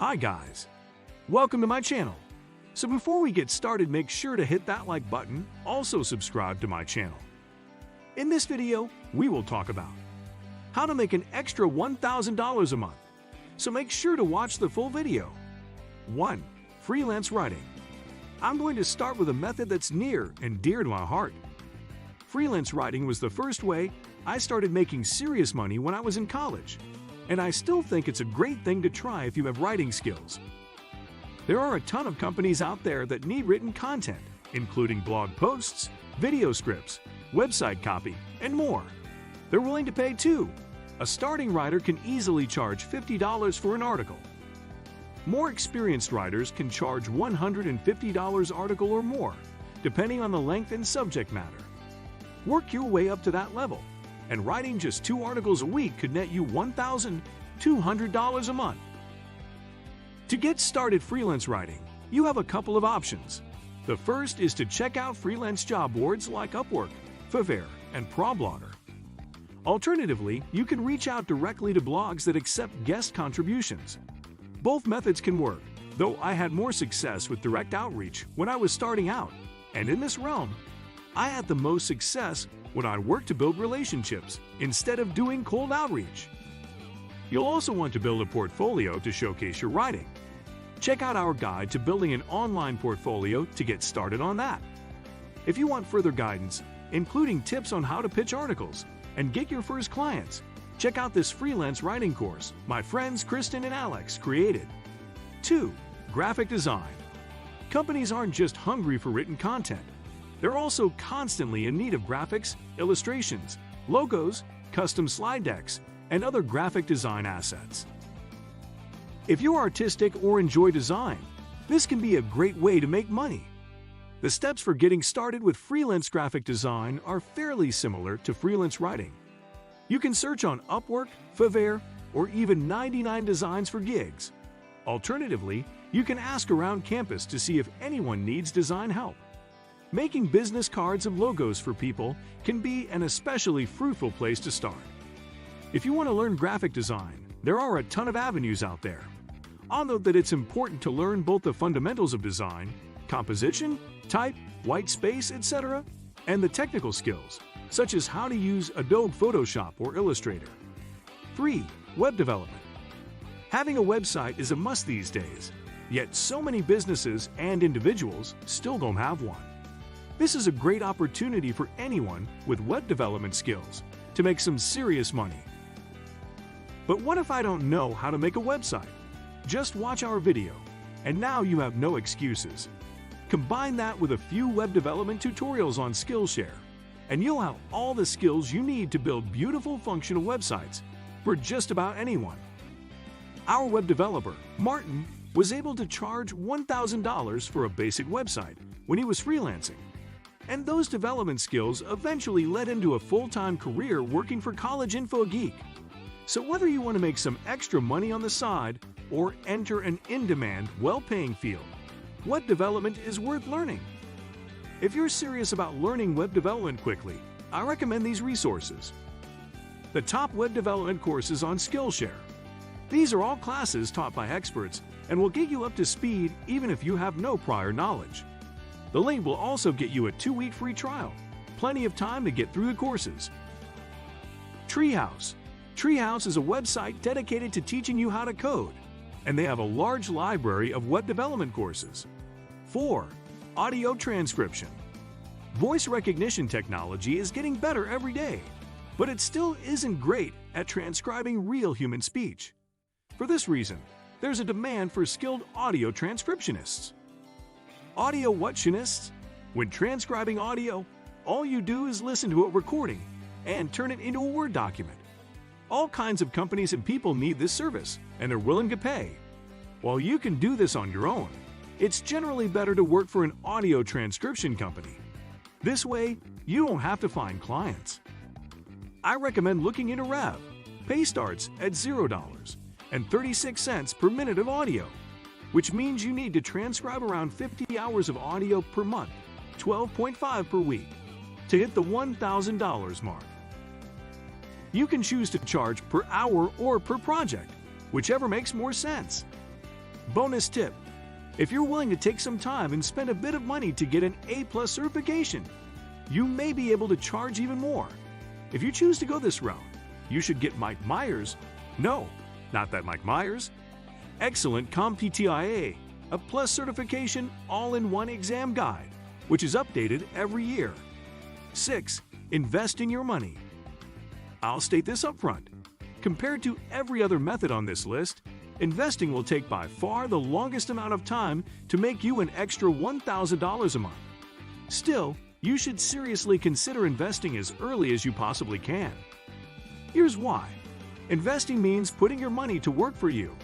Hi guys, welcome to my channel. So before we get started, make sure to hit that like button, also subscribe to my channel. In this video, we will talk about how to make an extra $1,000 a month. So make sure to watch the full video. 1. Freelance writing. I'm going to start with a method that's near and dear to my heart. Freelance writing was the first way I started making serious money when I was in college. And I still think it's a great thing to try if you have writing skills. There are a ton of companies out there that need written content, including blog posts, video scripts, website copy, and more. They're willing to pay too. A starting writer can easily charge $50 for an article. More experienced writers can charge $150 article or more, depending on the length and subject matter. Work your way up to that level, and writing just 2 articles a week could net you $1,200 a month. To get started freelance writing, you have a couple of options. The first is to check out freelance job boards like Upwork, Fiverr, and ProBlogger. Alternatively, you can reach out directly to blogs that accept guest contributions. Both methods can work, though I had more success with direct outreach when I was starting out, and in this realm, I had the most success when I worked to build relationships instead of doing cold outreach. You'll also want to build a portfolio to showcase your writing. Check out our guide to building an online portfolio to get started on that. If you want further guidance, including tips on how to pitch articles and get your first clients, check out this freelance writing course my friends Kristen and Alex created. 2. Graphic design. Companies aren't just hungry for written content. They're also constantly in need of graphics, illustrations, logos, custom slide decks, and other graphic design assets. If you're artistic or enjoy design, this can be a great way to make money. The steps for getting started with freelance graphic design are fairly similar to freelance writing. You can search on Upwork, Fiverr, or even 99 Designs for gigs. Alternatively, you can ask around campus to see if anyone needs design help. Making business cards and logos for people can be an especially fruitful place to start. If you want to learn graphic design, there are a ton of avenues out there. I'll note that it's important to learn both the fundamentals of design, composition, type, white space, etc., and the technical skills, such as how to use Adobe Photoshop or Illustrator. 3. Web development. Having a website is a must these days, yet so many businesses and individuals still don't have one. This is a great opportunity for anyone with web development skills to make some serious money. But what if I don't know how to make a website? Just watch our video, and now you have no excuses. Combine that with a few web development tutorials on Skillshare, and you'll have all the skills you need to build beautiful functional websites for just about anyone. Our web developer, Martin, was able to charge $1,000 for a basic website when he was freelancing. And those development skills eventually led into a full-time career working for College Info Geek. So whether you want to make some extra money on the side or enter an in-demand, well-paying field, web development is worth learning. If you're serious about learning web development quickly, I recommend these resources. The top web development courses on Skillshare. These are all classes taught by experts and will get you up to speed even if you have no prior knowledge. The link will also get you a 2-week free trial, plenty of time to get through the courses. Treehouse. Treehouse is a website dedicated to teaching you how to code, and they have a large library of web development courses. 4. Audio transcription. Voice recognition technology is getting better every day, but it still isn't great at transcribing real human speech. For this reason, there's a demand for skilled audio transcriptionists. Audio whattionists? When transcribing audio, all you do is listen to a recording and turn it into a Word document. All kinds of companies and people need this service, and they're willing to pay. While you can do this on your own, it's generally better to work for an audio transcription company. This way, you don't have to find clients. I recommend looking into Rev. Pay starts at $0 and 36 cents per minute of audio, which means you need to transcribe around 50 hours of audio per month, 12.5 per week, to hit the $1,000 mark. You can choose to charge per hour or per project, whichever makes more sense. Bonus tip: if you're willing to take some time and spend a bit of money to get an A+ certification, you may be able to charge even more. If you choose to go this route, you should get Mike Myers. No, not that Mike Myers. Excellent CompTIA, a Plus certification all-in-one exam guide, which is updated every year. 6. Investing your money. I'll state this up front. Compared to every other method on this list, investing will take by far the longest amount of time to make you an extra $1,000 a month. Still, you should seriously consider investing as early as you possibly can. Here's why. Investing means putting your money to work for you.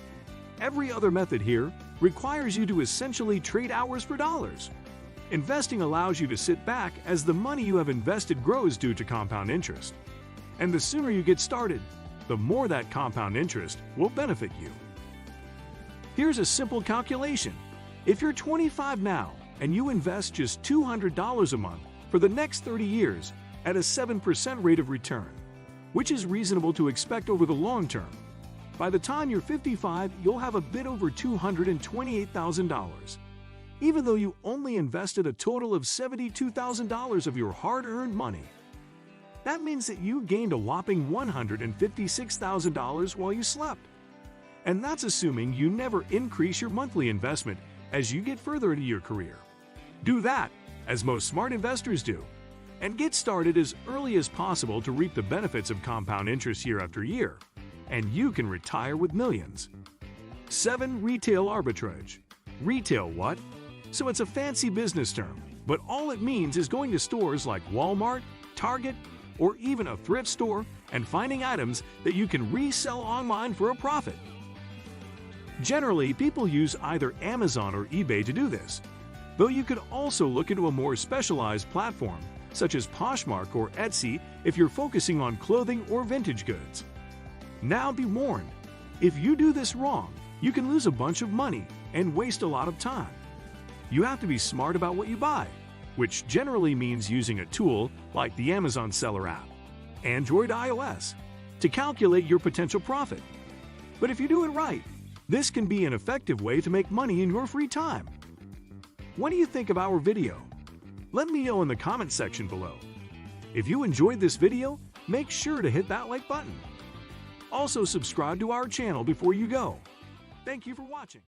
Every other method here requires you to essentially trade hours for dollars. Investing allows you to sit back as the money you have invested grows due to compound interest. And the sooner you get started, the more that compound interest will benefit you. Here's a simple calculation. If you're 25 now and you invest just $200 a month for the next 30 years at a 7% rate of return, which is reasonable to expect over the long term, by the time you're 55, you'll have a bit over $228,000, even though you only invested a total of $72,000 of your hard-earned money. That means that you gained a whopping $156,000 while you slept. And that's assuming you never increase your monthly investment as you get further into your career. Do that, as most smart investors do, and get started as early as possible to reap the benefits of compound interest year after year, and you can retire with millions. 7. Retail arbitrage. Retail what? So it's a fancy business term, but all it means is going to stores like Walmart, Target, or even a thrift store and finding items that you can resell online for a profit. Generally, people use either Amazon or eBay to do this, though you could also look into a more specialized platform such as Poshmark or Etsy if you're focusing on clothing or vintage goods. Now be warned, if you do this wrong, you can lose a bunch of money and waste a lot of time. You have to be smart about what you buy, which generally means using a tool like the Amazon Seller app, Android, iOS, to calculate your potential profit. But if you do it right, this can be an effective way to make money in your free time. What do you think of our video? Let me know in the comment section below. If you enjoyed this video, make sure to hit that like button. Also subscribe to our channel before you go. Thank you for watching.